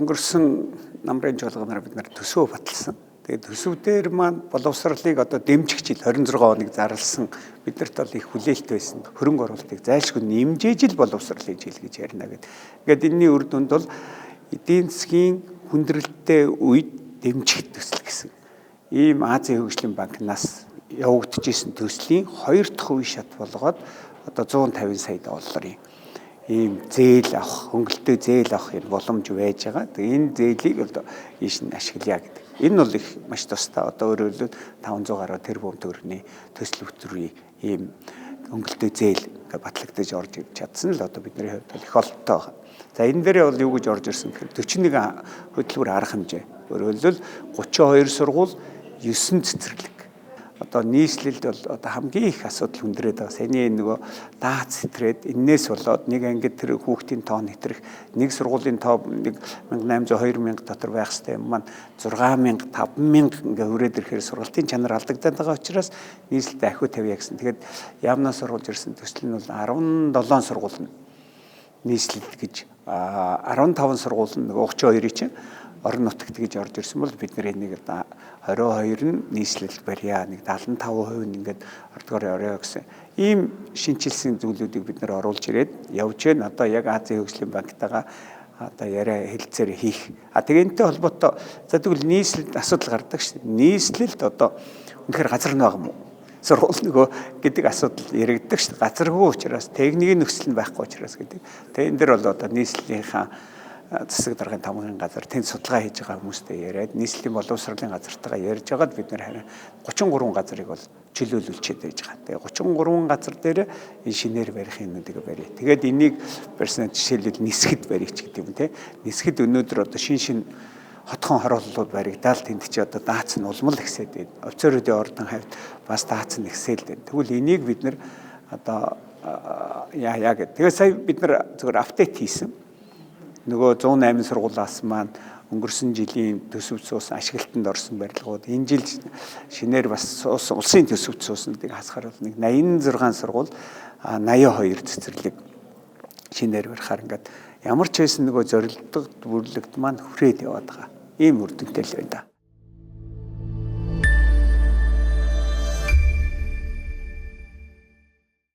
өнгөрсөн намрын жуулганаар бид нар төсөө баталсан. Тэгээд төсөвдөр маань боловсролыг одоо дэмжих жил 26 хоног зарласан биднэрт бол их хүлээлт байсан. Хөрөнгө оруулалтыг зайлшгүй нэмжээж л боловсролын жил гэж ярина гэдэг. Ингээд энэний үр дүнд бол эдийн засгийн хүндрэлтэй үед дэмжих төсөл гэсэн ийм Азийн хөгжлийн банкнаас явагдчихсэн төслийн 2 дахь үе шат болгоод одоо 150 сая долларын ийм зээл авах, хөнгөлөлтөө зээл авах юм боломж байж байгаа. Тэгээ энэ зээлийг одоо ийш нь ашиглая гэдэг. Энэ бол их маш тустай. Одоо өөрөөр хэлбэл 500 гаруй тэрбум төгрөгийн төсөл хөтөлбөрийн ийм хөнгөлөлтөө зээл батлагдаж орж ирж чадсан л одоо бидний хувьд их олонтой байна. За энэ дээрээ бол юу гэж орж ирсэн гэхээр 41 хөтөлбөр арга хэмжээ. Өөрөөр хэлбэл 32 сургууль 9 цэцэрлэг. Одоо нийслэлд бол одоо хамгийн их асуудал хүндрээд байгаа. Саяны нөгөө даац хэтрээд энээс болоод нэг ангид тэр хүүхдийн тоо нэтрэх, нэг сургуулийн тоо 1800 2000 дотор байх хэвээр юм маань 6000 5000 ингээ хүрээд ирэхээр сургалтын чанар алдагдаад байгаа учраас нийслэлд ахиу тавья гэсэн. Тэгээд яамнаас сургуулж ирсэн төсөл нь бол 17 сургууль нь нийслэлд гэж 15 сургууль нь нөгөө 32-ыг чинь орон нутагт гэж орж ирсэн бол бид нэр энийг 22 нь нийслэлд барья, нэг 75% нь ингээд ордгоор орё гэсэн ийм шинчилсэн зүйлүүдийг бид нэр оруулж ирээд явж байна. Одоо яг Азийн хөгжлийн банктайгаа одоо яриа хэлцээр хийх. Тэгээ энэтэй холбоотой за тэгвэл нийслэлд асуудал гардаг шүү дээ. Нийслэлд одоо үнэхээр газар нь байгаа юм уу? Сургууль нөгөө гэдэг асуудал яригддаг шүү дээ. Газаргүй учраас техникийн нөхцөл нь байхгүй учраас гэдэг. Тэгээ энэ дэр бол одоо нийслэлийнхаа засаг даргын тамгын газар тэнд судалгаа хийж байгаа хүмүүстэй яриад нийслэлийн боловсролын газартайгаа ярьж байгаад бид нэр харин 33 газрыг бол чөлөөлүүлчихэд байж байгаа. Тэгээ 33 газар дээр энэ шинээр барих юмнуудыг барья. Тэгээд энийг барьсан жишээлбэл нисгэд барьяч гэдэг юм те. Нисгэд өнөөдөр одоо шин хотхон хорооллууд баригдаал тэнд чи одоо даац нь улмал ихсээд байна. Овцооруудын ордон хавьд бас даац нь ихсээд байна. Тэгвэл энийг бид нэр одоо яа гэдэг. Тэгээ сая бид нар зөвхөн апдейт хийсэн. Нөгөө 108 сургуулиас маань өнгөрсөн жилийн төсөвт суусан ашиглалтанд орсон барилгууд энэ жил шинээр бас суусан улсын төсөвт суусныг хасахаар бол нэг 86 сургууль 82 цэцэрлэг шинээр барихаар ингээд ямар ч байсан нөгөө зорилгод бүрлэгт маань хүрээд яваад байгаа. Ийм үр дүнтэй л байна.